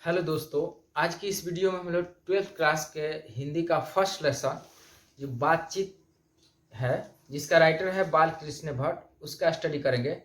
Hello दोस्तों, आज की इस वीडियो में हम लोग 12th क्लास के हिंदी का फर्स्ट लेसन जो बातचीत है, जिसका राइटर है बालकृष्ण भट्ट, उसका स्टडी करेंगे।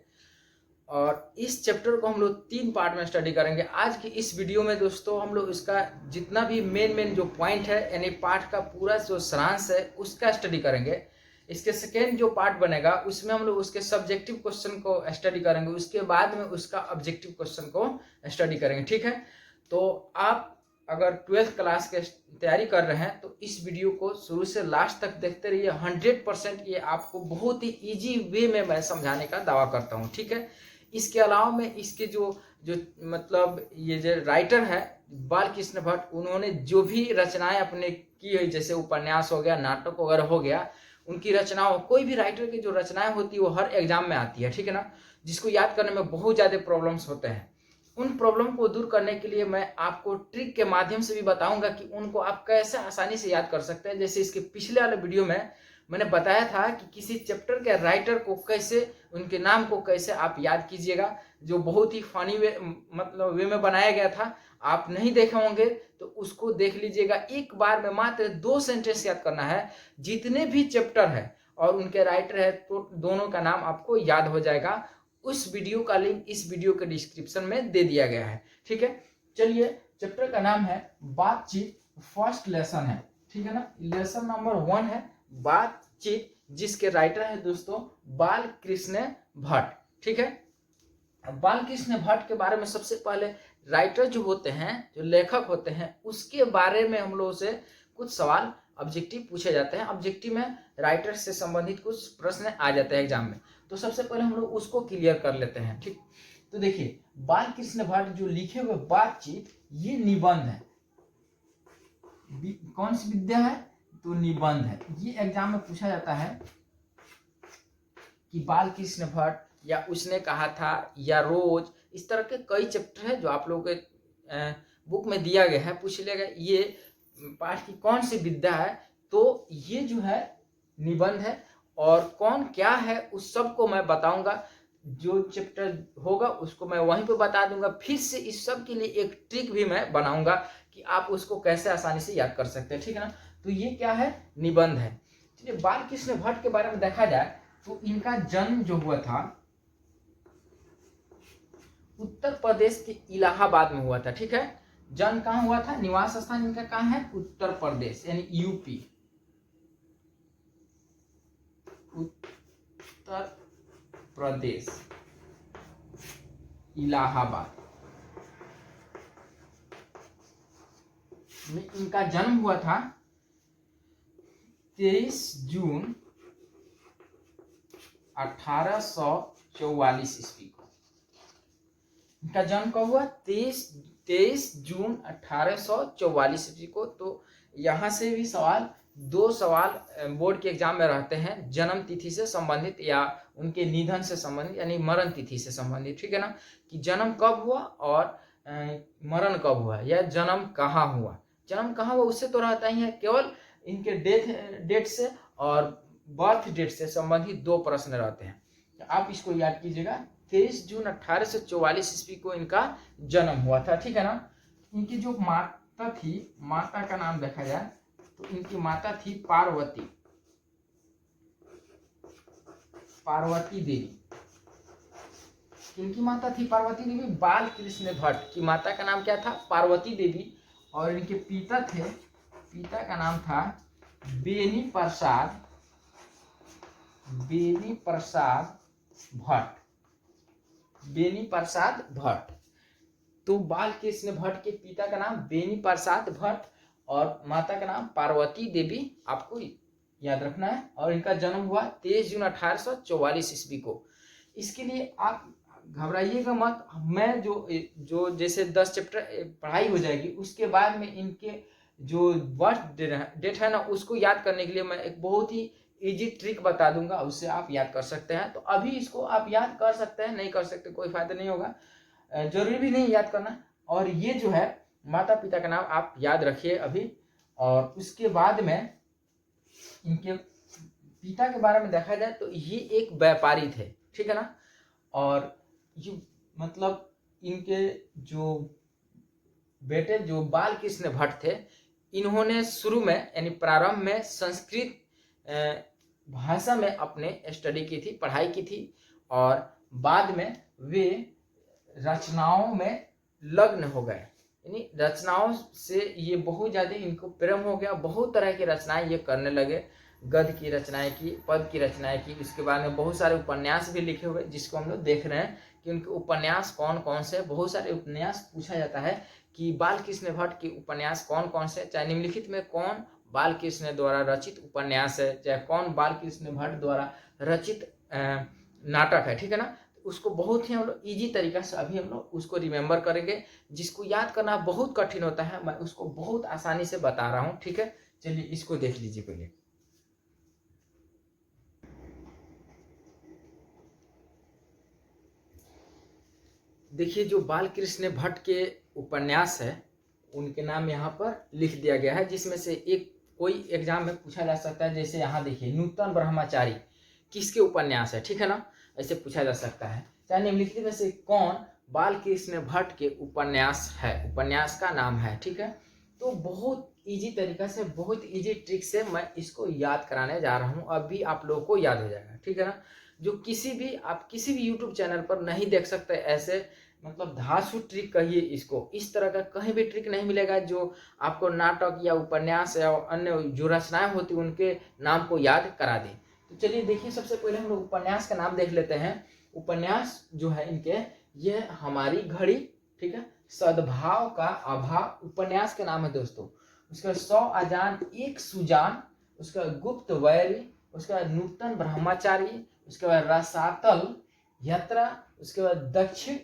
और इस चैप्टर को हम लोग 3 पार्ट में स्टडी करेंगे। आज की इस वीडियो में दोस्तों हम लोग इसका जितना भी मेन जो पॉइंट है, यानी पाठ का पूरा जो सारांश है उसका स्टडी करेंगे। इसके सेकेंड जो पार्ट बनेगा उसमें हम लोग उसके सब्जेक्टिव क्वेश्चन को स्टडी करेंगे, उसके बाद में उसका ऑब्जेक्टिव क्वेश्चन को स्टडी करेंगे। ठीक है, तो आप अगर 12th क्लास के तैयारी कर रहे हैं तो इस वीडियो को शुरू से लास्ट तक देखते रहिए। 100% ये आपको बहुत ही इजी वे में मैं समझाने का दावा करता हूँ। ठीक है, इसके अलावा में इसके जो जो मतलब ये जो राइटर है बालकृष्ण भट्ट, उन्होंने जो भी रचनाएं अपने की हुई, जैसे उपन्यास हो गया, नाटक वगैरह हो गया, उनकी रचनाओं, कोई भी राइटर की जो रचनाएं होती है वो हर एग्जाम में आती है। ठीक है ना, जिसको याद करने में बहुत ज़्यादा प्रॉब्लम्स होते हैं। उन प्रॉब्लम को दूर करने के लिए मैं आपको ट्रिक के माध्यम से भी बताऊंगा कि उनको आप कैसे आसानी से याद कर सकते हैं। जैसे इसके पिछले वाले वीडियो में मैंने बताया था कि किसी चैप्टर के राइटर को कैसे, उनके नाम को कैसे आप याद कीजिएगा, जो बहुत ही फनी वे मतलब वे में बनाया गया था। आप नहीं देखे होंगे तो उसको देख लीजिएगा। एक बार में मात्र 2 सेंटेंस याद करना है। जितने भी चैप्टर है और उनके राइटर है तो दोनों का नाम आपको याद हो जाएगा। उस वीडियो का लिंक इस वीडियो के डिस्क्रिप्शन में दे दिया गया है। ठीक है, चलिए, चैप्टर का नाम है बातचीत, फर्स्ट लेसन है। ठीक है ना, लेसन नंबर 1 है बातचीत, जिसके राइटर है दोस्तों बालकृष्ण भट्ट। ठीक है, बालकृष्ण भट्ट के बारे में सबसे पहले राइटर जो होते हैं, जो लेखक होते हैं, उसके बारे में हम लोगों से कुछ सवाल ऑब्जेक्टिव पूछे जाते हैं। ऑब्जेक्टिव में राइटर से संबंधित कुछ प्रश्न आ जाते हैं एग्जाम में, तो सबसे पहले हम लोग उसको क्लियर कर लेते हैं। ठीक, तो देखिए, बालकृष्ण भट्ट जो लिखे हुए बातचीत, ये निबंध है। कौन सी विद्या है? तो निबंध है। ये एग्जाम में पूछा जाता है कि बालकृष्ण भट्ट, या उसने कहा था, या रोज, इस तरह के कई चैप्टर है जो आप लोगों के बुक में दिया गया है। पूछ लिया गया ये पाठ की कौन सी विद्या है, तो ये जो है निबंध है। और कौन क्या है उस सब को मैं बताऊंगा। जो चैप्टर होगा उसको मैं वहीं पे बता दूंगा। फिर से इस सब के लिए एक ट्रिक भी मैं बनाऊंगा कि आप उसको कैसे आसानी से याद कर सकते हैं। ठीक है ना, तो ये क्या है? निबंध है। चलिए, बालकृष्ण भट्ट के बारे में देखा जाए तो इनका जन्म जो हुआ था उत्तर प्रदेश के इलाहाबाद में हुआ था। ठीक है, जन्म कहाँ हुआ था? निवास स्थान इनका कहाँ है? उत्तर प्रदेश, यानी यूपी, उत्तर प्रदेश, इलाहाबाद में इनका जन्म हुआ था 23 जून 1844 ईस्वी को। इनका जन्म कब हुआ? 23 जून 1844 ईस्वी को। तो यहाँ से भी सवाल, 2 सवाल बोर्ड के एग्जाम में रहते हैं, जन्म तिथि से संबंधित या उनके निधन से संबंधित, यानी मरण तिथि से संबंधित। ठीक है ना, कि जन्म कब हुआ और मरण कब हुआ, या जन्म कहाँ हुआ। जन्म कहाँ हुआ उससे तो रहता ही है, केवल इनके डेट से और बर्थ डेट से संबंधित 2 प्रश्न रहते हैं। तो आप इसको याद कीजिएगा। 23 जून 1844 ईस्वी को इनका जन्म हुआ था। ठीक है ना, इनकी जो माता थी, माता का नाम देखा जाए तो इनकी माता थी पार्वती, पार्वती देवी। इनकी माता थी पार्वती देवी। बालकृष्ण भट्ट की माता का नाम क्या था? पार्वती देवी। और इनके पिता थे, पिता का नाम था बेनी प्रसाद, बेनी प्रसाद भट्ट, बेनी प्रसाद भट्ट। तो बालकृष्ण भट्ट के पिता का नाम बेनी प्रसाद भट्ट और माता का नाम पार्वती देवी, आपको याद रखना है। और इनका जन्म हुआ 23 जून 1844 ईस्वी को। इसके लिए आप घबराइएगा मत। मैं जो जैसे 10 चैप्टर पढ़ाई हो जाएगी, उसके बाद में इनके जो बर्थ डेट है ना, उसको याद करने के लिए मैं एक बहुत ही इजी ट्रिक बता दूंगा, उससे आप याद कर सकते हैं। तो अभी इसको आप याद कर सकते हैं, नहीं कर सकते कोई फायदा नहीं होगा, जरूरी भी नहीं याद करना। और ये जो है माता पिता का नाम आप याद रखिए अभी। और उसके बाद में इनके पिता के बारे में देखा जाए तो ये एक व्यापारी थे। ठीक है ना, और ये मतलब इनके जो बेटे जो बाल कृष्ण भट्ट थे, इन्होंने शुरू में यानी प्रारंभ में संस्कृत भाषा में अपने स्टडी की थी, पढ़ाई की थी, और बाद में वे रचनाओं में लग्न हो गए। यानी रचनाओं से ये बहुत ज़्यादा इनको प्रेम हो गया, बहुत तरह की रचनाएं ये करने लगे। गद्य की रचनाएं की, पद की रचनाएं की, इसके बाद में बहुत सारे उपन्यास भी लिखे हुए, जिसको हम लोग देख रहे हैं कि उनके उपन्यास कौन कौन से। बहुत सारे उपन्यास पूछा जाता है कि बाल कृष्ण भट्ट के उपन्यास कौन कौन से, चाहे निम्नलिखित में कौन बाल कृष्ण द्वारा रचित उपन्यास है, चाहे कौन बाल कृष्ण भट्ट द्वारा रचित नाटक है, ठीक है ना। उसको बहुत ही हम लोग ईजी तरीका से अभी हम लोग उसको रिमेंबर करेंगे। जिसको याद करना बहुत कठिन होता है, मैं उसको बहुत आसानी से बता रहा हूँ, ठीक है। चलिए इसको देख लीजिए पहले। देखिए जो बाल कृष्ण भट्ट के उपन्यास है उनके नाम यहाँ पर लिख दिया गया है, जिसमें से एक कोई एग्जाम में पूछा जा सकता है। जैसे यहाँ देखिए, नूतन ब्रह्मचारी किसके उपन्यास है, ठीक है ना, ऐसे पूछा जा सकता है। चाहे निम्नलिखित में से कौन बाल कृष्ण भट्ट के उपन्यास है, उपन्यास का नाम है, ठीक है। तो बहुत इजी तरीका से, बहुत इजी ट्रिक से मैं इसको याद कराने जा रहा हूँ, अभी आप लोगों को याद हो जाएगा, ठीक है ना। जो आप किसी भी यूट्यूब चैनल पर नहीं देख सकते ऐसे, मतलब धांसू ट्रिक कहिए इसको, इस तरह का कहीं भी ट्रिक नहीं मिलेगा जो आपको नाटक या उपन्यास या अन्य जो रचनाएं होती उनके नाम को याद करा दे। तो चलिए देखिए, सबसे पहले हम लोग उपन्यास का नाम देख लेते हैं। उपन्यास जो है इनके, ये हमारी घड़ी, ठीक है, सद्भाव का अभाव उपन्यास का नाम है दोस्तों। उसका 100 अजान एक सुजान, उसका गुप्त वैरी, उसका नूतन ब्रह्मचारी, उसके बाद रसातल यात्रा, उसके बाद दक्षिण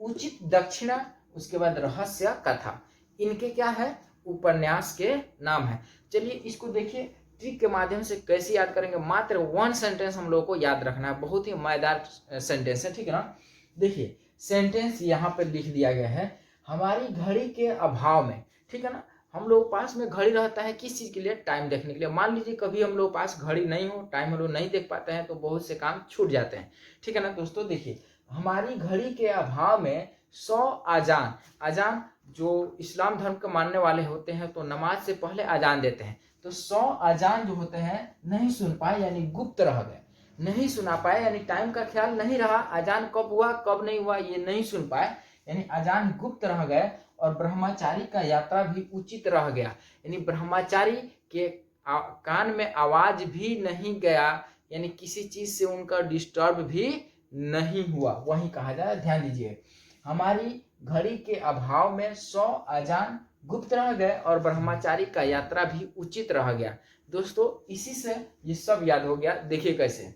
उचित दक्षिणा, उसके बाद रहस्य कथा। इनके क्या है, उपन्यास के नाम है। चलिए इसको देखिए ट्रिक के माध्यम से कैसे याद करेंगे। मात्र 1 सेंटेंस हम लोगों को याद रखना है, बहुत ही मजेदार सेंटेंस है, ठीक है ना। देखिए सेंटेंस यहाँ पर लिख दिया गया है, हमारी घड़ी के अभाव में, ठीक है ना। हम लोग पास में घड़ी रहता है किस चीज के लिए, टाइम देखने के लिए। मान लीजिए कभी हम लोग पास घड़ी नहीं हो, टाइम हम लोग नहीं देख पाते हैं, तो बहुत से काम छूट जाते हैं, ठीक है ना दोस्तों। देखिए हमारी घड़ी के अभाव में 100 अजान, अजान जो इस्लाम धर्म के मानने वाले होते हैं तो नमाज से पहले अजान देते हैं, तो 100 अजान जो होते हैं नहीं सुन पाए, यानी गुप्त रह गए, नहीं सुना पाए, यानी टाइम का ख्याल नहीं रहा, अजान कब हुआ कब नहीं हुआ ये नहीं सुन पाए, यानी अजान गुप्त रह गए। और ब्रह्मचारी का यात्रा भी उचित रह गया, यानी ब्रह्मचारी के कान में आवाज भी नहीं गया, यानी किसी चीज से उनका डिस्टर्ब भी नहीं हुआ, वही कहा जाए। ध्यान दीजिए, हमारी घड़ी के अभाव में 100 अजान गुप्त रह गए और ब्रह्मचारी का यात्रा भी उचित रह गया। दोस्तों इसी से ये सब याद हो गया। देखिए कैसे,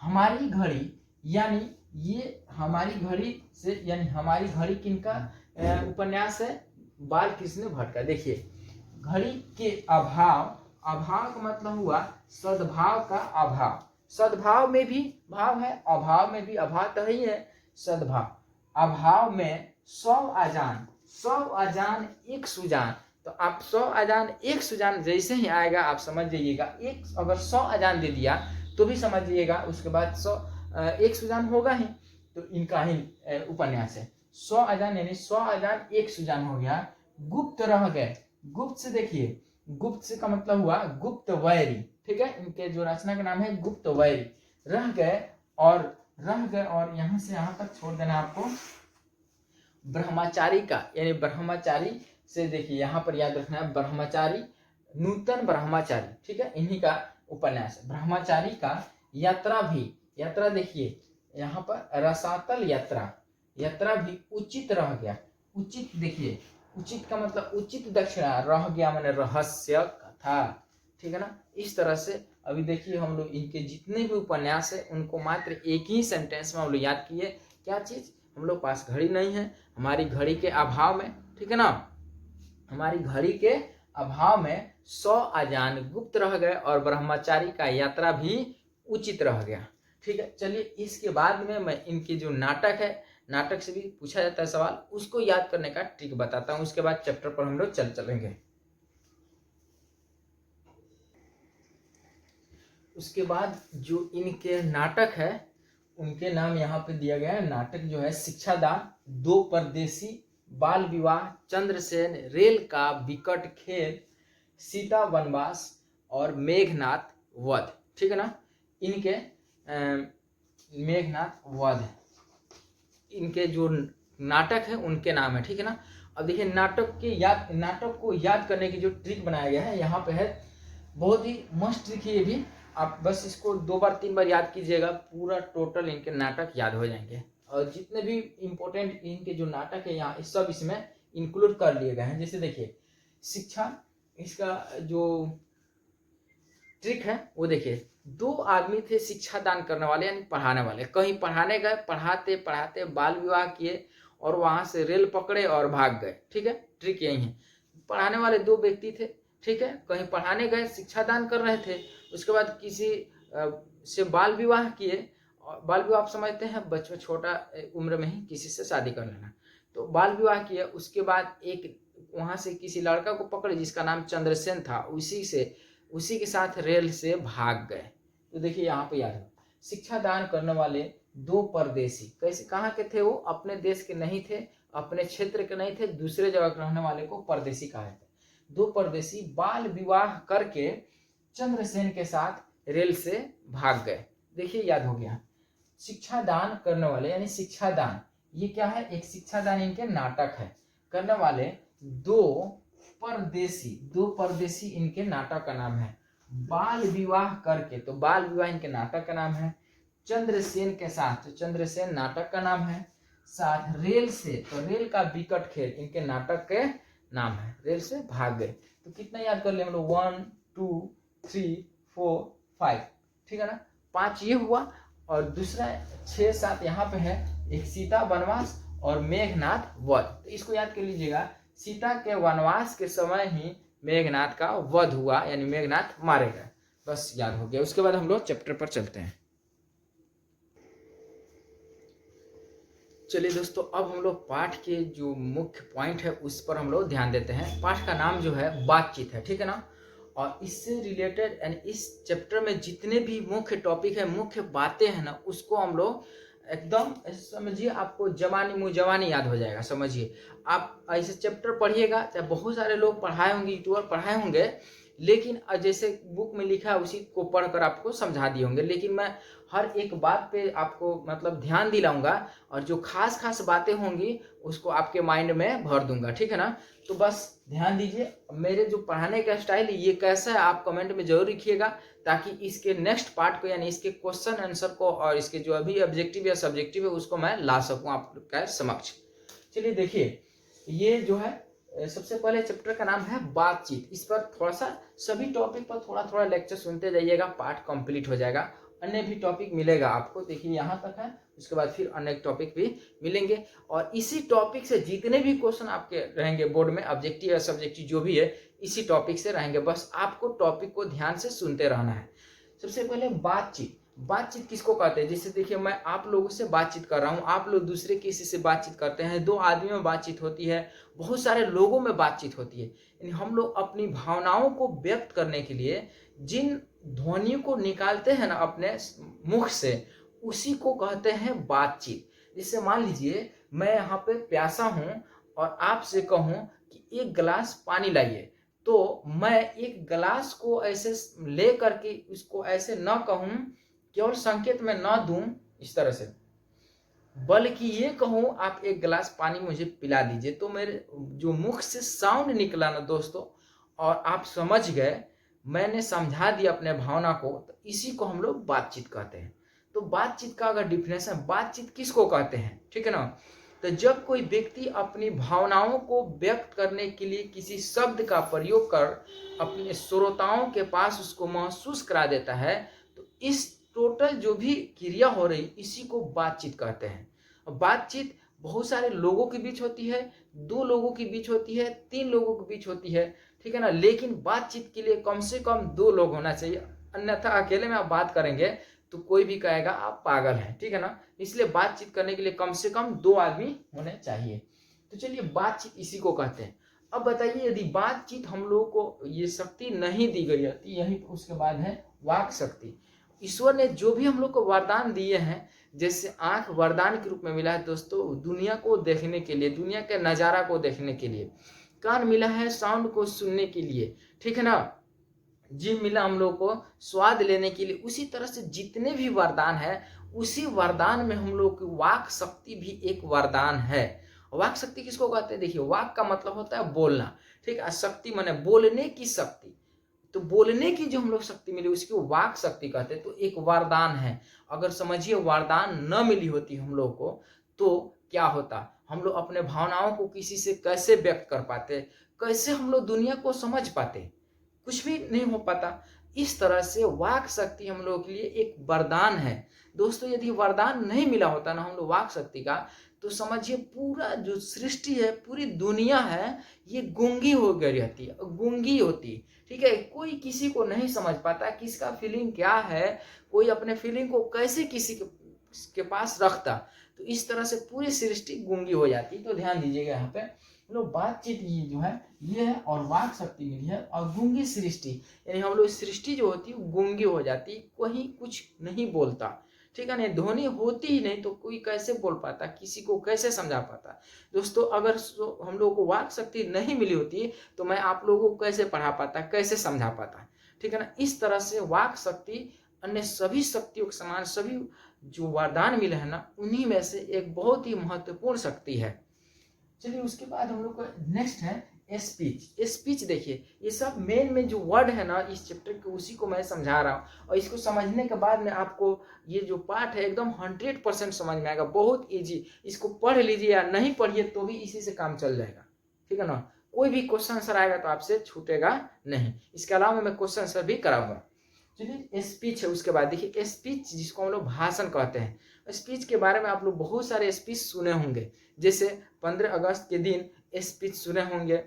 हमारी घड़ी, यानी ये हमारी घड़ी से, यानी हमारी घड़ी किनका उपन्यास है, बाल कृष्ण भट्ट का। देखिए घड़ी के अभाव, अभाव का मतलब हुआ सद्भाव का अभाव, सद्भाव में भी भाव है, अभाव में भी अभाव तो ही है, सद्भाव, अभाव में 100 अजान, 100 अजान एक सुजान। तो आप 100 अजान एक सुजान जैसे ही आएगा आप समझ जाइएगा, एक अगर 100 अजान दे दिया तो भी समझ जाइएगा, उसके बाद 100 एक सुजान होगा ही, तो इनका ही उपन्यास है। 100 अजान यानी 100 अजान एक सुजान हो गया, गुप्त रह गए। गुप्त से देखिए, गुप्त से का मतलब हुआ गुप्त वैरी, ठीक है, इनके जो रचना का नाम है गुप्त वैरी, रह गए और यहां से यहां तक छोड़ देना आपको। ब्रह्मचारी का, यानी ब्रह्मचारी से देखिए यहाँ पर याद रखना है, ब्रह्मचारी, नूतन ब्रह्मचारी, ठीक है, इन्हीं का उपन्यास। ब्रह्मचारी का यात्रा भी, यात्रा देखिए यहाँ पर रसातल यात्रा, यात्रा भी उचित रह गया। उचित देखिए, उचित का मतलब उचित दक्षिणा, रह गया मैंने रहस्य कथा, ठीक है ना। इस तरह से अभी देखिए हम लोग इनके जितने भी उपन्यास है उनको मात्र एक ही सेंटेंस में हम लोग याद किए। क्या चीज, हम लोग पास घड़ी नहीं है, हमारी घड़ी के अभाव में, ठीक है ना, हमारी घड़ी के अभाव में 100 अजान गुप्त रह गए और ब्रह्मचारी का यात्रा भी उचित रह गया, ठीक है। चलिए इसके बाद में मैं इनकी जो नाटक है, नाटक से भी पूछा जाता है सवाल, उसको याद करने का ट्रिक बताता हूँ, उसके बाद चैप्टर पर हम लोग चलेंगे। उसके बाद जो इनके नाटक है उनके नाम यहाँ पे दिया गया है। नाटक जो है शिक्षादान, दो परदेसी बाल विवाह, चंद्रसेन, रेल का विकट खेल, सीता वनवास और मेघनाथ वध। ठीक है ना, इनके मेघनाथ वध इनके जो नाटक है उनके नाम है। ठीक है ना। अब देखिए नाटक को याद करने की जो ट्रिक बनाया गया है यहाँ पे है, बहुत ही मस्त ट्रिक है ये भी। आप बस इसको 2 बार 3 बार याद कीजिएगा, पूरा टोटल इनके नाटक याद हो जाएंगे। और जितने भी इम्पोर्टेंट इनके जो नाटक है यहाँ सब इसमें इंक्लूड कर लिए गए हैं। जैसे देखिए शिक्षा, इसका जो ट्रिक है वो देखिए, 2 आदमी थे शिक्षा दान करने वाले यानी पढ़ाने वाले, कहीं पढ़ाने गए, पढ़ाते पढ़ाते बाल विवाह किए और वहां से रेल पकड़े और भाग गए। ठीक है, ट्रिक यही है। पढ़ाने वाले 2 व्यक्ति थे, ठीक है, कहीं पढ़ाने गए, शिक्षा दान कर रहे थे, उसके बाद किसी से बाल विवाह किए। बाल विवाह आप समझते हैं, बच्चों छोटा उम्र में ही किसी से शादी कर लेना, तो बाल विवाह किए। उसके बाद एक वहां से किसी लड़का को पकड़े जिसका नाम चंद्रसेन था, उसी के साथ रेल से भाग गए। तो देखिए यहाँ पे याद है, शिक्षा दान करने वाले 2 परदेसी, कैसे कहाँ के थे वो, अपने देश के नहीं थे, अपने क्षेत्र के नहीं थे, दूसरे जगह के रहने वाले को परदेसी कहा जाता है। 2 परदेसी बाल विवाह करके चंद्रसेन के साथ रेल से भाग गए। देखिए याद हो गया, शिक्षा दान करने वाले यानी शिक्षा दान, ये क्या है, एक शिक्षा दान इनके नाटक है। करने वाले 2 परदेसी इनके नाटक का नाम है। बाल विवाह करके, तो बाल विवाह इनके नाटक का नाम है। चंद्रसेन के साथ, तो चंद्रसेन नाटक का नाम है। साथ रेल से, तो रेल का विकट खेल इनके नाटक के नाम है। रेल से भाग गए, तो कितना याद कर ले हम लोग, 1 2 3 4 5, ठीक है ना, 5 ये हुआ। और दूसरा 6 7 यहाँ पे है, एक सीता वनवास और मेघनाथ वध। तो इसको याद कर लीजिएगा, सीता के वनवास के समय ही मेघनाथ का वध हुआ, यानी मेघनाथ मारे गए। बस याद हो गया। उसके बाद हम लोग चैप्टर पर चलते हैं। चलिए दोस्तों, अब हम लोग पाठ के जो मुख्य पॉइंट है उस पर हम लोग ध्यान देते हैं। पाठ का नाम जो है बातचीत है, ठीक है ना। और इससे रिलेटेड यानी इस चैप्टर में जितने भी मुख्य टॉपिक है, मुख्य बातें हैं ना, उसको हम लोग एकदम समझिए, आपको जवानी मुँह जवानी याद हो जाएगा। समझिए, आप ऐसे चैप्टर पढ़िएगा, चाहे बहुत सारे लोग पढ़ाए होंगे, यूट्यूबर पढ़ाए होंगे, लेकिन जैसे बुक में लिखा है उसी को पढ़कर आपको समझा दिए होंगे, लेकिन मैं हर एक बात पे आपको मतलब ध्यान दिलाऊंगा, और जो खास खास बातें होंगी उसको आपके माइंड में भर दूंगा, ठीक है ना। तो बस ध्यान दीजिए, मेरे जो पढ़ाने का स्टाइल ये कैसा है आप कमेंट में जरूर लिखिएगा, ताकि इसके नेक्स्ट पार्ट को यानी इसके क्वेश्चन आंसर को और इसके जो अभी ऑब्जेक्टिव या सब्जेक्टिव है उसको मैं ला सकूं आपके समक्ष। चलिए देखिए, ये जो है सबसे पहले चैप्टर का नाम है बातचीत। इस पर थोड़ा सा सभी टॉपिक पर थोड़ा थोड़ा लेक्चर सुनते जाइएगा, पाठ कंप्लीट हो जाएगा। अन्य भी टॉपिक मिलेगा आपको, देखिए यहाँ तक है, उसके बाद फिर अन्य टॉपिक भी मिलेंगे। और इसी टॉपिक से जितने भी क्वेश्चन आपके रहेंगे बोर्ड में, ऑब्जेक्टिव या सब्जेक्टिव जो भी है, इसी टॉपिक से रहेंगे। बस आपको टॉपिक को ध्यान से सुनते रहना है। सबसे पहले बातचीत। बातचीत किसको कहते हैं? जैसे देखिए, मैं आप लोगों से बातचीत कर रहा हूँ, आप लोग दूसरे किसी से बातचीत करते हैं, 2 आदमियों में बातचीत होती है, बहुत सारे लोगों में बातचीत होती है। यानी हम लोग अपनी भावनाओं को व्यक्त करने के लिए जिन ध्वनियों को निकालते हैं ना अपने मुख से, उसी को कहते हैं बातचीत। जैसे मान लीजिए मैं यहाँ पे प्यासा हूँ और आपसे कहूँ कि 1 गिलास पानी लाइए, तो मैं 1 गिलास को ऐसे ले करके उसको ऐसे न कहूँ, केवल संकेत में न दूं इस तरह से, बल्कि ये कहूँ आप 1 गिलास पानी मुझे पिला दीजिए, तो मेरे जो मुख से साउंड निकला ना दोस्तों, और आप समझ गए, मैंने समझा दिया अपने भावना को, तो इसी को हम लोग बातचीत कहते हैं। तो बातचीत का अगर डिफिनेशन, बातचीत किसको कहते हैं, ठीक है ना, तो जब कोई व्यक्ति अपनी भावनाओं को व्यक्त करने के लिए किसी शब्द का प्रयोग कर अपने श्रोताओं के पास उसको महसूस करा देता है, तो इस टोटल जो भी क्रिया हो रही इसी को बातचीत कहते हैं। बातचीत बहुत सारे लोगों के बीच होती है, 2 लोगों के बीच होती है, 3 लोगों के बीच होती है, ठीक है ना, लेकिन बातचीत के लिए कम से कम 2 लोग होना चाहिए, अन्यथा अकेले में आप बात करेंगे तो कोई भी कहेगा आप पागल हैं, ठीक है ना। इसलिए बातचीत करने के लिए कम से कम 2 आदमी होने चाहिए। तो चलिए, बातचीत इसी को कहते हैं। अब बताइए, यदि बातचीत हम लोगों को ये शक्ति नहीं दी गई होती, यही उसके बाद है वाक शक्ति। ईश्वर ने जो भी हम लोग को वरदान दिए हैं, जैसे आंख वरदान के रूप में मिला है दोस्तों दुनिया को देखने के लिए, दुनिया के नज़ारा को देखने के लिए। कान मिला है साउंड को सुनने के लिए, ठीक है ना। जीभ मिला हम लोग को स्वाद लेने के लिए। उसी तरह से जितने भी वरदान है, उसी वरदान में हम लोग की वाक शक्ति भी एक वरदान है। वाक शक्ति किसको कहते हैं? देखिए, वाक का मतलब होता है बोलना, ठीक है। शक्ति माने बोलने की शक्ति। तो बोलने की जो हम लोग शक्ति मिली उसकी वाक शक्ति कहते हैं। तो एक वरदान है। अगर समझिए वरदान न मिली होती हम लोग को तो क्या होता? हम लोग अपने भावनाओं को किसी से कैसे व्यक्त कर पाते, कैसे हम लोग दुनिया को समझ पाते? कुछ भी नहीं हो पाता। इस तरह से वाक शक्ति हम लोगों के लिए एक वरदान है दोस्तों। यदि वरदान नहीं मिला होता ना हम लोग वाक शक्ति का, तो समझिए पूरा जो सृष्टि है, पूरी दुनिया है, ये गूंगी हो गई रहती है, गूंगी होती, ठीक है। कोई किसी को नहीं समझ पाता, किसका फीलिंग क्या है, कोई अपने फीलिंग को कैसे किसी के पास रखता। तो इस तरह से पूरी सृष्टि गूंगी हो जाती। तो ध्यान दीजिएगा यहाँ पे लोग बातचीत ये जो है ये है और वाक शक्ति मिली है और गूंगी सृष्टि, यानी हम लोग सृष्टि जो होती है गूंगी हो जाती, कोई कुछ नहीं बोलता, ठीक है ना। ध्वनि होती ही नहीं तो कोई कैसे बोल पाता, किसी को कैसे समझा पाता? दोस्तों अगर हम लोगों को वाक शक्ति नहीं मिली होती तो मैं आप लोगों को कैसे पढ़ा पाता, कैसे समझा पाता, ठीक है ना। इस तरह से वाक शक्ति अन्य सभी शक्तियों के समान, सभी जो वरदान मिले हैं ना, उन्हीं में से एक बहुत ही महत्वपूर्ण शक्ति है। चलिए उसके बाद हम लोग का नेक्स्ट है स्पीच। स्पीच देखिए, ये सब मेन में जो वर्ड है ना इस चैप्टर के, उसी को मैं समझा रहा हूँ। और इसको समझने के बाद में आपको ये जो पार्ट है एकदम 100% समझ में आएगा, बहुत इजी। इसको पढ़ लीजिए या नहीं पढ़िए तो भी इसी से काम चल जाएगा, ठीक है ना। कोई भी क्वेश्चन आंसर आएगा तो आपसे छूटेगा नहीं। इसके अलावा मैं क्वेश्चन आंसर भी कराऊंगा। चलिए स्पीच है। उसके बाद देखिए स्पीच जिसको हम लोग भाषण कहते हैं। स्पीच के बारे में आप लोग बहुत सारे स्पीच सुने होंगे, जैसे 15 अगस्त के दिन स्पीच सुने होंगे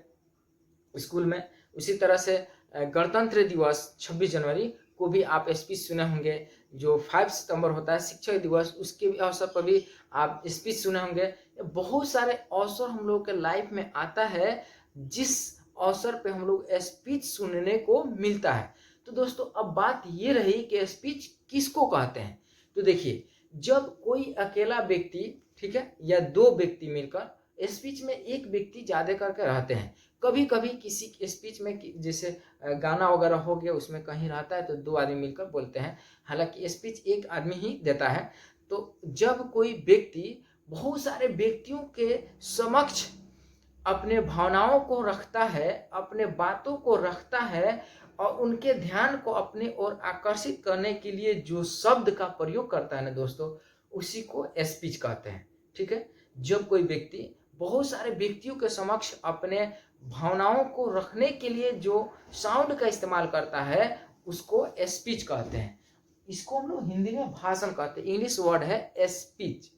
स्कूल में। उसी तरह से गणतंत्र दिवस 26 जनवरी को भी आप स्पीच सुने होंगे। जो 5 सितंबर होता है शिक्षक दिवस, उसके भी अवसर पर भी आप स्पीच सुने होंगे। बहुत सारे अवसर हम लोग के लाइफ में आता है जिस अवसर पे हम लोग स्पीच सुनने को मिलता है। तो दोस्तों अब बात ये रही कि स्पीच किसको कहते हैं। तो देखिए, जब कोई अकेला व्यक्ति, ठीक है, या दो व्यक्ति मिलकर स्पीच में एक व्यक्ति ज्यादा करके रहते हैं। कभी कभी किसी स्पीच में जैसे गाना वगैरह हो गया उसमें कहीं रहता है तो दो आदमी मिलकर बोलते हैं, हालांकि स्पीच एक आदमी ही देता है। तो जब कोई व्यक्ति बहुत सारे व्यक्तियों के समक्ष अपने भावनाओं को रखता है, अपने बातों को रखता है और उनके ध्यान को अपने ओर आकर्षित करने के लिए जो शब्द का प्रयोग करता है ना दोस्तों, उसी को स्पीच कहते हैं, ठीक है। जब कोई व्यक्ति बहुत सारे व्यक्तियों के समक्ष अपने भावनाओं को रखने के लिए जो साउंड का इस्तेमाल करता है उसको स्पीच कहते हैं। इसको हम लोग हिंदी में भाषण कहते हैं। इंग्लिश वर्ड है स्पीच।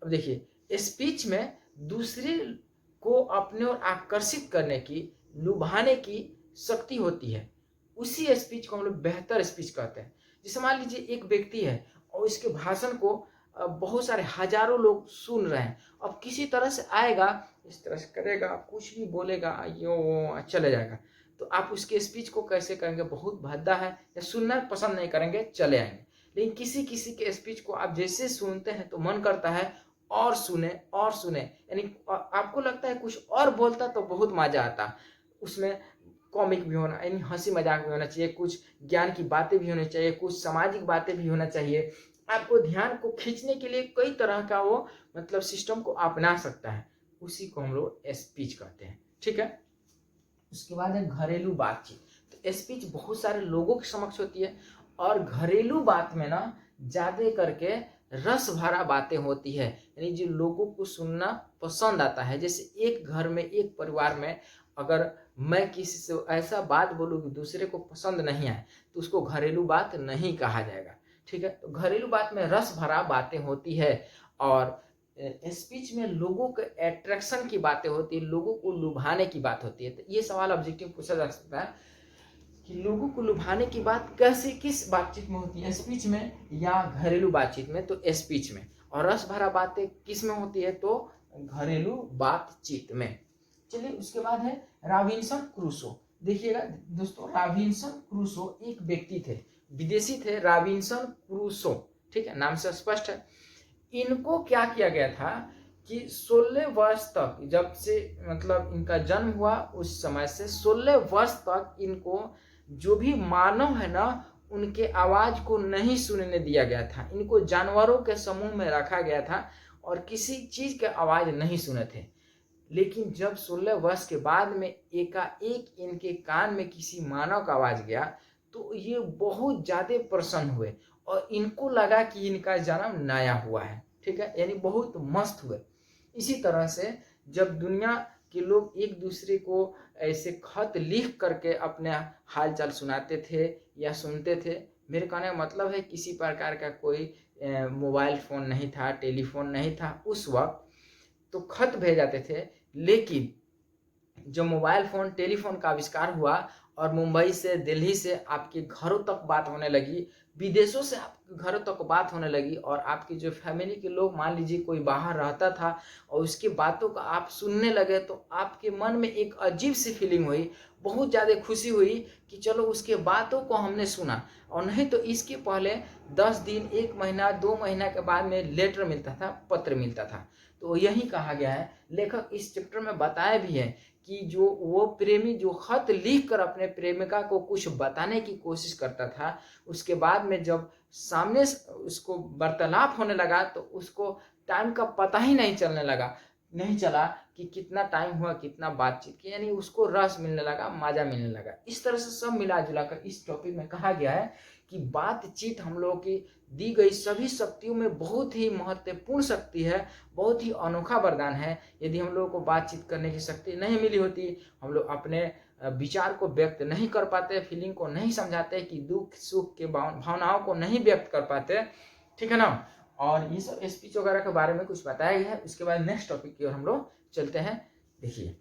अब देखिए, स्पीच में दूसरे को अपने ओर आकर्षित करने की, लुभाने की शक्ति होती है। उसी स्पीच को हम लोग बेहतर स्पीच कहते हैं। जैसे मान लीजिए एक व्यक्ति है और इसके भाषण को बहुत सारे हजारों लोग सुन रहे हैं। अब किसी तरह से आएगा, इस तरह से करेगा, कुछ भी बोलेगा, यो चले जाएगा। तो आप उसके स्पीच को कैसे करेंगे? बहुत भद्दा है या सुनना पसंद नहीं करेंगे, चले आएंगे। लेकिन किसी किसी के स्पीच को आप जैसे सुनते हैं तो मन करता है और सुने और सुने, यानी आपको लगता है कुछ और बोलता तो बहुत मजा आता। उसमें कॉमिक भी होना, यानी हंसी मजाक भी होना चाहिए, कुछ ज्ञान की बातें भी होनी चाहिए, कुछ सामाजिक बातें भी होना चाहिए। आपको ध्यान को खींचने के लिए कई तरह का वो मतलब सिस्टम को अपना सकता है। उसी को हम लोग स्पीच कहते हैं, ठीक है। उसके बाद है घरेलू बातचीत। तो स्पीच बहुत सारे लोगों के समक्ष होती है और घरेलू बात में ना ज्यादा करके रस भरा बातें होती है, यानी जो लोगों को सुनना पसंद आता है। जैसे एक घर में, एक परिवार में अगर मैं किसी से ऐसा बात बोलूँ कि दूसरे को पसंद नहीं आए तो उसको घरेलू बात नहीं कहा जाएगा, ठीक है। तो घरेलू बात में रस भरा बातें होती है और स्पीच में लोगों के अट्रैक्शन की बातें होती है, लोगों को लुभाने की बात होती है। तो ये सवाल ऑब्जेक्टिव पूछा जा सकता है कि लोगों को लुभाने की बात कैसे, किस बातचीत में होती है, स्पीच में या घरेलू बातचीत में? तो स्पीच में। और रस भरा बातें किस में होती है? तो घरेलू बातचीत में। चलिए उसके बाद है रॉबिन्सन क्रूसो। देखिएगा दोस्तों, रॉबिन्सन क्रूसो एक व्यक्ति थे, विदेशी थे, रॉबिन्सन क्रूसो, ठीक है, नाम से स्पष्ट है। इनको क्या किया गया था कि 16 वर्ष तक, जब से मतलब इनका जन्म हुआ उस समय से 16 वर्ष तक इनको जो भी मानव है ना उनके आवाज को नहीं सुनने दिया गया था। इनको जानवरों के समूह में रखा गया था और किसी चीज के आवाज नहीं सुने थे। लेकिन जब 16 वर्ष के बाद में एकाएक इनके कान में किसी मानव का आवाज गया तो ये बहुत ज्यादा प्रसन्न हुए और इनको लगा कि इनका जन्म नया हुआ है। ठीक है, यानी बहुत मस्त हुए। इसी तरह से जब दुनिया के लोग एक दूसरे को ऐसे खत लिख करके अपने हालचाल सुनाते थे या सुनते थे, मेरे कहने का मतलब है किसी प्रकार का कोई मोबाइल फोन नहीं था, टेलीफोन नहीं था उस वक्त, तो खत भेजाते थे। लेकिन जब मोबाइल फोन टेलीफोन का आविष्कार हुआ और मुंबई से दिल्ली से आपके घरों तक बात होने लगी, विदेशों से आपके घरों तक बात होने लगी और आपकी जो फैमिली के लोग, मान लीजिए कोई बाहर रहता था और उसकी बातों का आप सुनने लगे, तो आपके मन में एक अजीब सी फीलिंग हुई, बहुत ज़्यादा खुशी हुई कि चलो उसके बातों को हमने सुना। और नहीं तो इसके पहले 10 दिन, 1 महीना, 2 महीना के बाद में लेटर मिलता था, पत्र मिलता था। तो यही कहा गया है, लेखक इस चैप्टर में बताया भी है कि जो वो प्रेमी जो खत लिख कर अपने प्रेमिका को कुछ बताने की कोशिश करता था, उसके बाद में जब सामने उसको वार्तालाप होने लगा तो उसको टाइम का पता ही नहीं चला कि कितना टाइम हुआ, कितना बातचीत की, यानी उसको रस मिलने लगा, मजा मिलने लगा। इस तरह से सब मिला जुला कर इस टॉपिक में कहा गया है कि बातचीत हम लोगों की दी गई सभी शक्तियों में बहुत ही महत्वपूर्ण शक्ति है, बहुत ही अनोखा वरदान है। यदि हम लोगों को बातचीत करने की शक्ति नहीं मिली होती, हम लोग अपने विचार को व्यक्त नहीं कर पाते, फीलिंग को नहीं समझाते, कि दुख सुख के भावनाओं को नहीं व्यक्त कर पाते, ठीक है ना। और ये सब स्पीच वगैरह के बारे में कुछ बताया गया है। उसके बाद नेक्स्ट टॉपिक की ओर हम लोग चलते हैं। देखिए,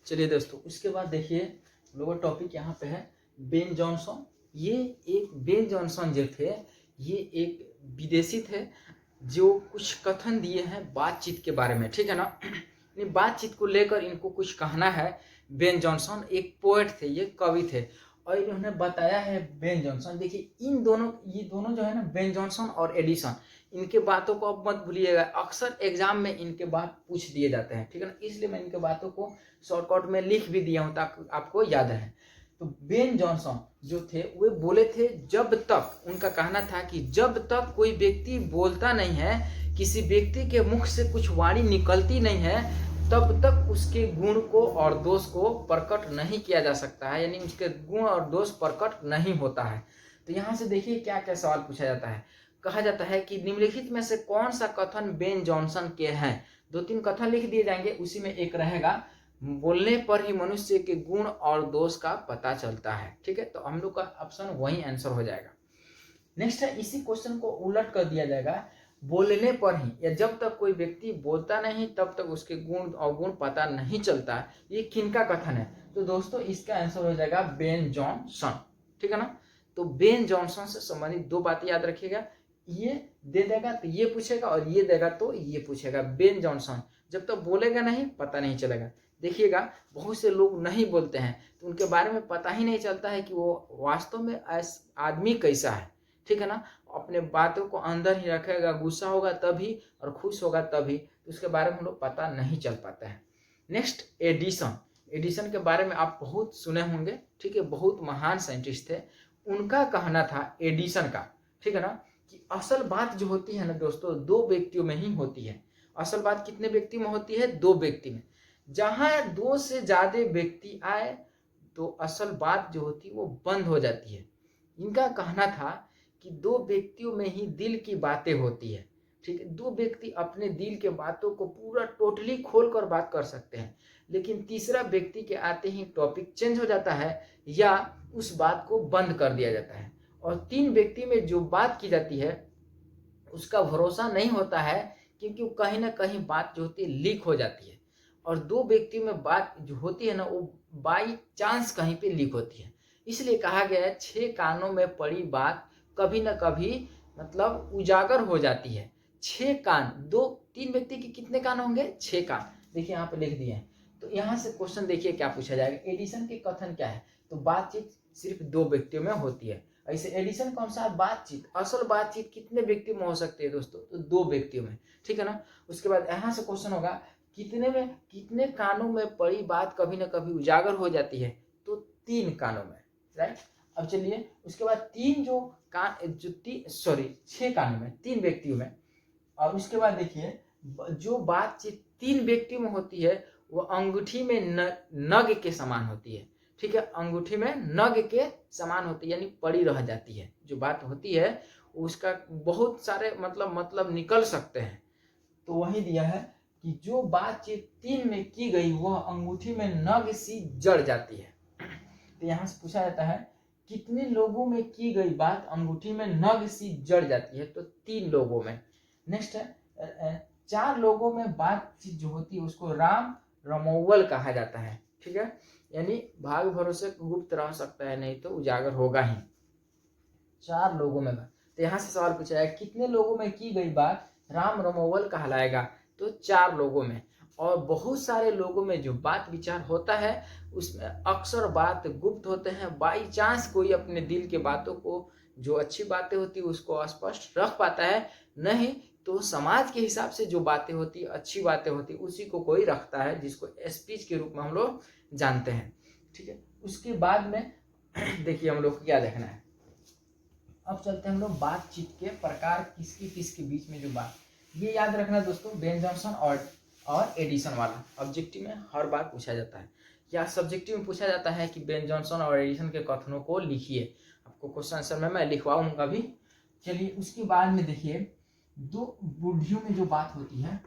चलिए दोस्तों, उसके बाद देखिए हम लोगों का टॉपिक यहाँ पे है बेन जॉनसन। ये एक बेन जॉनसन जो थे, ये एक विदेशी थे जो कुछ कथन दिए हैं बातचीत के बारे में, ठीक है ना। बातचीत को लेकर इनको कुछ कहना है। बेन जॉनसन एक पोएट थे, ये कवि थे, और इन्होंने बताया है बेन जॉनसन। देखिए ये दोनों जो है ना, बेन जॉनसन और एडिसन, इनके बातों को अब मत भूलिएगा, अक्सर एग्जाम में इनके बात पूछ दिए जाते हैं, ठीक है ना। इसलिए मैं इनके बातों को शॉर्टकट में लिख भी दिया हूँ ताकि आपको याद रहे। तो बेन जॉनसन जो थे वे बोले थे, जब तक, उनका कहना था कि जब तक कोई व्यक्ति बोलता नहीं है, किसी व्यक्ति के मुख से कुछ वाणी निकलती नहीं है, तब तक उसके गुण को और दोष को प्रकट नहीं किया जा सकता है, यानी उसके गुण और दोष प्रकट नहीं होता है। तो यहाँ से देखिए क्या क्या सवाल पूछा जाता है। कहा जाता है कि निम्नलिखित में से कौन सा कथन बेन जॉनसन के हैं। 2-3 कथन लिख दिए जाएंगे, उसी में एक रहेगा बोलने पर ही मनुष्य के गुण और दोष का पता चलता है, ठीक है। तो हम लोग का ऑप्शन वही आंसर हो जाएगा। नेक्स्ट है, इसी क्वेश्चन को उलट कर दिया जाएगा, बोलने पर ही, या जब तक कोई व्यक्ति बोलता नहीं तब तक उसके गुण अवगुण पता नहीं चलता। ये किनका कथन है? तो दोस्तों इसका आंसर हो जाएगा बेन जॉनसन, ठीक है ना। तो बेन जॉनसन से संबंधित 2 बातें याद रखिएगा, ये दे देगा तो ये पूछेगा और ये देगा तो ये पूछेगा। बेन जॉनसन जब तक बोलेगा नहीं पता नहीं चलेगा। देखिएगा बहुत से लोग नहीं बोलते हैं तो उनके बारे में पता ही नहीं चलता है कि वो वास्तव में आदमी कैसा है, ठीक है ना। अपने बातों को अंदर ही रखेगा, गुस्सा होगा तभी और खुश होगा तभी, तो उसके बारे में हम लोग पता नहीं चल पाता है। नेक्स्ट एडिसन के बारे में आप बहुत सुने होंगे, ठीक है, बहुत महान साइंटिस्ट थे। उनका कहना था एडिसन का, ठीक है ना, कि असल बात जो होती है ना दोस्तों 2 व्यक्तियों में ही होती है। असल बात कितने व्यक्ति में होती है? 2 व्यक्ति में। जहां 2 से ज्यादा व्यक्ति आए तो असल बात जो होती है वो बंद हो जाती है। इनका कहना था कि 2 व्यक्तियों में ही दिल की बातें होती है, ठीक है। 2 व्यक्ति अपने दिल के बातों को पूरा टोटली खोल कर बात कर सकते हैं, लेकिन तीसरा व्यक्ति के आते ही टॉपिक चेंज हो जाता है या उस बात को बंद कर दिया जाता है। और 3 व्यक्ति में जो बात की जाती है उसका भरोसा नहीं होता है, क्योंकि कहीं ना कहीं बात जो होती है लीक हो जाती है। और 2 व्यक्तियों में बात जो होती है ना वो बाई चांस कहीं पे लीक होती है। इसलिए कहा गया है 6 कानों में पड़ी बात कभी ना कभी मतलब उजागर हो जाती है। 6 कान, 2-3 व्यक्ति के कितने कान होंगे? 6 कान। देखिए यहाँ पे लिख दिए हैं। तो यहाँ से क्वेश्चन देखिए क्या पूछा जाएगा, एडिसन के कथन क्या है? तो बातचीत सिर्फ 2 व्यक्तियों में होती है। ऐसे एडिशन कौन सा है? बातचीत। असल बातचीत कितने व्यक्तियों में हो सकती है दोस्तों? तो 2 व्यक्तियों में, ठीक है ना। उसके बाद यहाँ से क्वेश्चन होगा कितने कानों में पड़ी बात कभी ना कभी उजागर हो जाती है? तो 3 कानों में, राइट। अब चलिए उसके बाद 6 कानों में, 3 व्यक्तियों में। और उसके बाद देखिए जो बातचीत 3 व्यक्तियों में होती है वो अंगूठी में नग के समान होती है, ठीक है। अंगूठी में नग के समान होती है, यानी पड़ी रह जाती है। जो बात होती है उसका बहुत सारे मतलब निकल सकते हैं। तो वही दिया है कि जो बातचीत 3 में की गई वह अंगूठी में नग सी जड़ जाती है। तो यहाँ से पूछा जाता है कितने लोगों में की गई बात अंगूठी में नग सी जड़ जाती है? तो 3 लोगों में। नेक्स्ट है 4 लोगों में बातचीत जो होती है उसको राम रमोवल कहा जाता है, ठीक है। यानी भाग भरोसे गुप्त रह सकता है, नहीं तो उजागर होगा ही। 4 लोगों में बात। तो यहाँ से सवाल पूछा है कितने लोगों में की गई बात राम रमोवल कहलाएगा? तो 4 लोगों में। और बहुत सारे लोगों में जो बात विचार होता है उसमें अक्सर बात गुप्त होते हैं। बाई चांस कोई अपने दिल के बातों को, जो अच्छी बातें होती है उसको स्पष्ट रख पाता है, नहीं तो समाज के हिसाब से जो बातें होती, अच्छी बातें होती, उसी को कोई रखता है, जिसको स्पीच के रूप में हम लोग जानते हैं, ठीक है। उसके बाद में देखिए हम लोग को क्या देखना है। अब चलते हैं हम लोग बातचीत के प्रकार, किसके बीच में जो बात, ये याद रखना दोस्तों, बेन जॉनसन और एडिसन वाला ऑब्जेक्टिव में हर बार पूछा जाता है, या सब्जेक्टिव में पूछा जाता है कि बेन जॉनसन और एडिसन के कथनों को लिखिए। आपको क्वेश्चन आंसर में मैं लिखवाऊंगा भी। चलिए उसके बाद में देखिए 2 बूढ़ियों में जो बात होती है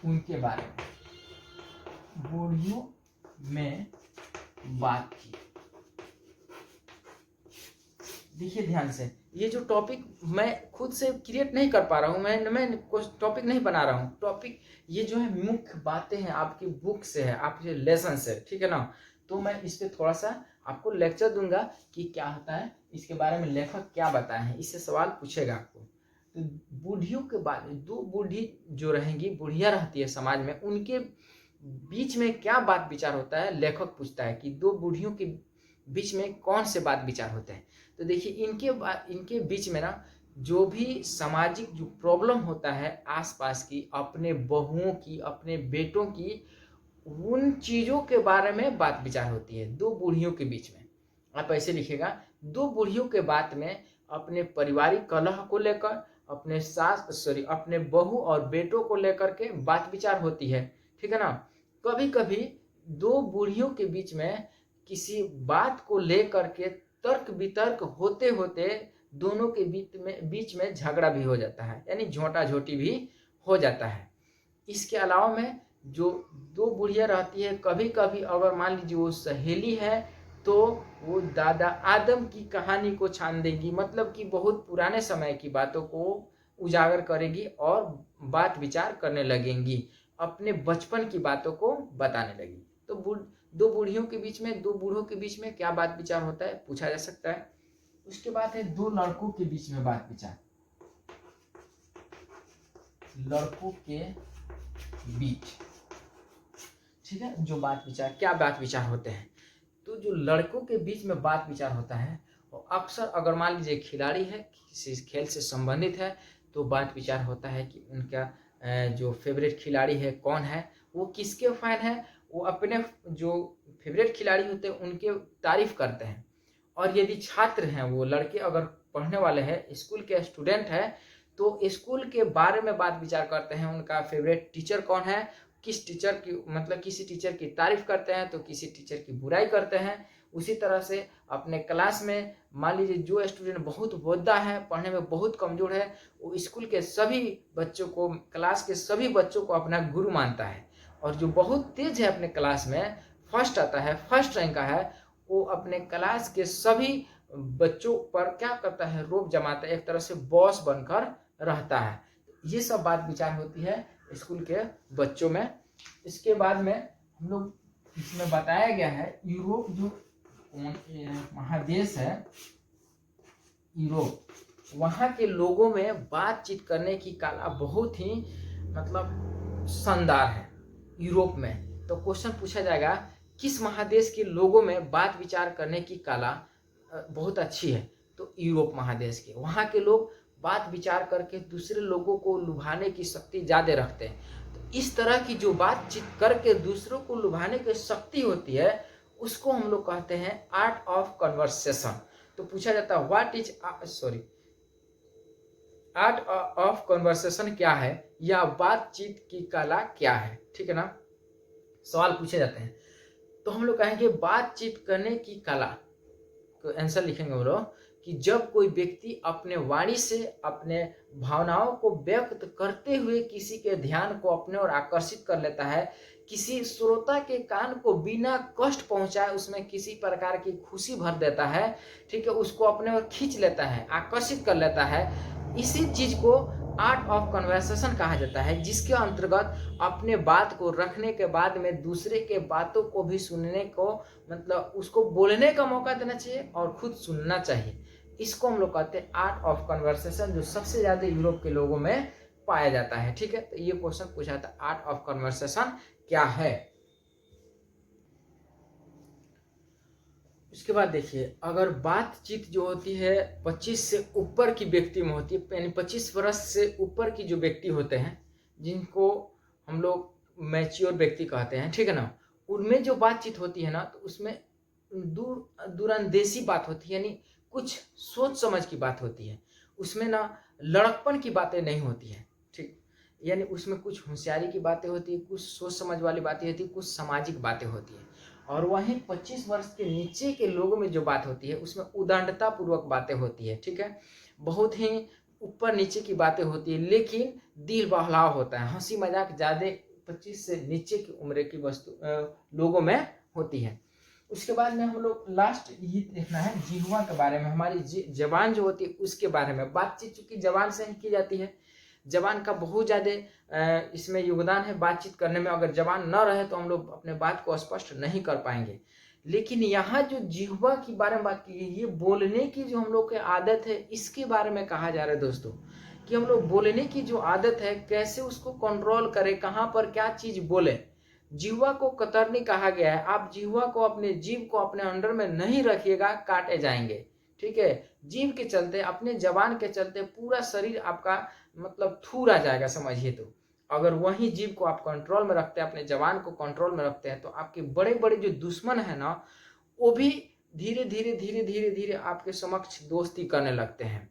उनके बारे में, बूढ़ियों में बातचीत। देखिए ध्यान से, ये जो टॉपिक मैं खुद से क्रिएट नहीं कर पा रहा हूँ, मैं टॉपिक नहीं बना रहा हूँ। टॉपिक ये जो है मुख्य बातें हैं, आपकी बुक से है, आपके लेसन से, ठीक है ना। तो मैं इस पे थोड़ा सा आपको लेक्चर दूंगा कि क्या होता है, इसके बारे में लेखक क्या बताए हैं, इससे सवाल पूछेगा आपको। तो बूढ़ियों के बारे में, 2 बूढ़ी जो रहेंगी, बुढ़िया रहती है समाज में, उनके बीच में क्या बात विचार होता है, लेखक पूछता है कि 2 बूढ़ियों के बीच में कौन से बात विचार होते हैं। तो देखिए इनके बीच में ना जो भी सामाजिक जो प्रॉब्लम होता है आसपास की, अपने बहुओं की, अपने बेटों की, उन चीजों के बारे में बात विचार होती है 2 बूढ़ियों के बीच में। आप ऐसे लिखेगा, 2 बूढ़ियों के बात में अपने पारिवारिक कलह को लेकर, अपने बहू और बेटों को लेकर के बात विचार होती है, ठीक है ना। कभी कभी 2 बूढ़ियों के बीच में किसी बात को लेकर के तर्क वितर्क होते होते दोनों के बीच में झगड़ा भी हो जाता है, यानी झोंटा झोटी भी हो जाता है। इसके अलावा में जो 2 बुढ़िया रहती है, कभी कभी अगर मान लीजिए वो सहेली है तो वो दादा आदम की कहानी को छान देगी, मतलब कि बहुत पुराने समय की बातों को उजागर करेगी और बात विचार करने लगेंगी, अपने बचपन की बातों को बताने लगी। तो 2 बूढ़ियों के बीच में, 2 बूढ़ों के बीच में क्या बात विचार होता है, पूछा जा सकता है। उसके बाद है 2 लड़कों के बीच में बात विचार, लड़कों के बीच, ठीक है, जो बात विचार, क्या बात विचार होते हैं। तो जो लड़कों के बीच में बात विचार होता है वो अक्सर अगर मान लीजिए खिलाड़ी है, किसी खेल से संबंधित है, तो बात विचार होता है कि उनका जो फेवरेट खिलाड़ी है कौन है, वो किसके फैन है, वो अपने जो फेवरेट खिलाड़ी होते हैं उनके तारीफ करते हैं। और यदि छात्र हैं, वो लड़के अगर पढ़ने वाले हैं, स्कूल के स्टूडेंट है, तो स्कूल के बारे में बात विचार करते हैं, उनका फेवरेट टीचर कौन है, किस टीचर की, मतलब किसी टीचर की तारीफ करते हैं तो किसी टीचर की बुराई करते हैं। उसी तरह से अपने क्लास में मान लीजिए जो स्टूडेंट बहुत भोदा है, पढ़ने में बहुत कमजोर है, वो स्कूल के सभी बच्चों को, क्लास के सभी बच्चों को अपना गुरु मानता है। और जो बहुत तेज है अपने क्लास में, फर्स्ट आता है, फर्स्ट रैंक का है, वो अपने क्लास के सभी बच्चों पर क्या करता है, रोब जमाता है, एक तरह से बॉस बनकर रहता है। ये सब बात विचार होती है स्कूल के बच्चों में। इसके बाद में हम लोग इसमें बताया गया है यूरोप जो महादेश है, यूरोप, वहाँ के लोगों में बातचीत करने की कला बहुत ही मतलब शानदार है यूरोप में। तो क्वेश्चन पूछा जाएगा किस महादेश के लोगों में बात विचार करने की कला बहुत अच्छी है तो यूरोप महादेश की, वहाँ के लोग बात विचार करके दूसरे लोगों को लुभाने की शक्ति ज़्यादा रखते हैं। तो इस तरह की जो बातचीत करके दूसरों को लुभाने की शक्ति होती है उसको हम लोग कहते हैं आर्ट ऑफ कन्वर्सेशन। तो पूछा जाता है what is art of conversation क्या है, या बातचीत की कला क्या है, ठीक है ना, सवाल पूछे जाते हैं। तो हम लोग कहेंगे बातचीत करने की कला, तो आंसर लिखेंगे हम लोग कि जब कोई व्यक्ति अपने वाणी से अपने भावनाओं को व्यक्त करते हुए किसी के ध्यान को अपने ओर आकर्षित कर लेता है, किसी श्रोता के कान को बिना कष्ट पहुंचाए उसमें किसी प्रकार की खुशी भर देता है, ठीक है, उसको अपने ओर खींच लेता है, आकर्षित कर लेता है, इसी चीज को आर्ट ऑफ कन्वर्सेशन कहा जाता है, जिसके अंतर्गत अपने बात को रखने के बाद में दूसरे के बातों को भी सुनने को, मतलब उसको बोलने का मौका देना चाहिए और खुद सुनना चाहिए। इसको हम लोग कहते हैं आर्ट ऑफ कन्वर्सेशन, जो सबसे ज्यादा यूरोप के लोगों में पाया जाता है, ठीक है। तो ये क्वेश्चन पूछा था आर्ट ऑफ कन्वर्सेशन क्या है। उसके बाद देखिए, अगर बातचीत जो होती है 25 से ऊपर की व्यक्ति में होती है, यानी 25 वर्ष से ऊपर की जो व्यक्ति होते हैं जिनको हम लोग मैच्योर व्यक्ति कहते हैं, ठीक है ना, उनमें जो बातचीत होती है ना तो उसमें दूरंदेशी बात होती है, यानी कुछ सोच समझ की बात होती है, उसमें ना लड़कपन की बातें नहीं होती है, ठीक, यानी उसमें कुछ होशियारी की बातें होती है, कुछ सोच समझ वाली बातें होती है, कुछ सामाजिक बातें होती है। और वहीं 25 वर्ष के नीचे के लोगों में जो बात होती है उसमें उदारता पूर्वक बातें होती है, ठीक है, बहुत ही ऊपर नीचे की बातें होती है, लेकिन दिल बहलाव होता है, हंसी मजाक ज़्यादा 25 से नीचे की उम्र की वस्तु लोगों में होती है। उसके बाद में हम लोग लास्ट यही देखना है जिह्वा के बारे में, हमारी जबान जो होती है उसके बारे में। बातचीत चूंकि जबान से ही की जाती है, जबान का बहुत ज़्यादा इसमें योगदान है बातचीत करने में। अगर जबान न रहे तो हम लोग अपने बात को स्पष्ट नहीं कर पाएंगे। लेकिन यहाँ जो जिह्वा की बारे में बात की गई, ये बोलने की जो हम लोग की आदत है इसके बारे में कहा जा रहा है दोस्तों, कि हम लोग बोलने की जो आदत है कैसे उसको कंट्रोल करें, कहाँ पर क्या चीज़ बोले। जिह्वा को कतरनी कहा गया है, आप जिह्वा को, अपने जीभ को अपने अंडर में नहीं रखिएगा, काटे जाएंगे, ठीक है। जीभ के चलते, अपने जबान के चलते पूरा शरीर आपका मतलब थूर आ जाएगा, समझिए। तो अगर वही जीभ को आप कंट्रोल में रखते हैं, अपने जबान को कंट्रोल में रखते हैं, तो आपके बड़े बड़े जो दुश्मन है ना वो भी धीरे धीरे धीरे धीरे धीरे आपके समक्ष दोस्ती करने लगते हैं।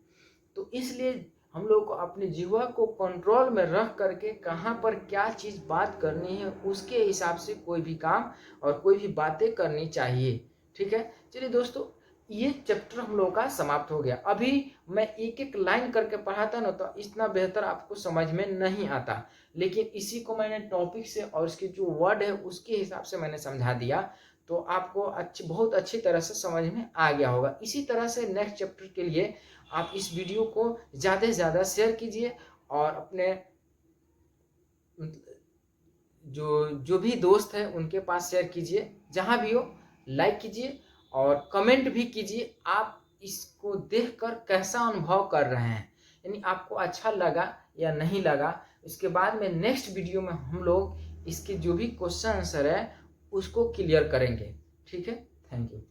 तो इसलिए हम लोग को अपने जीवा को कंट्रोल में रख करके कहाँ पर क्या चीज़ बात करनी है उसके हिसाब से कोई भी काम और कोई भी बातें करनी चाहिए, ठीक है। चलिए दोस्तों, ये चैप्टर हम लोग का समाप्त हो गया। अभी मैं एक एक लाइन करके पढ़ाता ना तो इतना बेहतर आपको समझ में नहीं आता, लेकिन इसी को मैंने टॉपिक से और इसके जो वर्ड है उसके हिसाब से मैंने समझा दिया, तो आपको बहुत अच्छी तरह से समझ में आ गया होगा। इसी तरह से नेक्स्ट चैप्टर के लिए आप इस वीडियो को ज़्यादा से ज़्यादा शेयर कीजिए और अपने जो भी दोस्त है उनके पास शेयर कीजिए, जहाँ भी हो लाइक कीजिए और कमेंट भी कीजिए आप इसको देखकर कैसा अनुभव कर रहे हैं, यानी आपको अच्छा लगा या नहीं लगा। इसके बाद में नेक्स्ट वीडियो में हम लोग इसके जो भी क्वेश्चन आंसर है उसको क्लियर करेंगे, ठीक है। Thank you.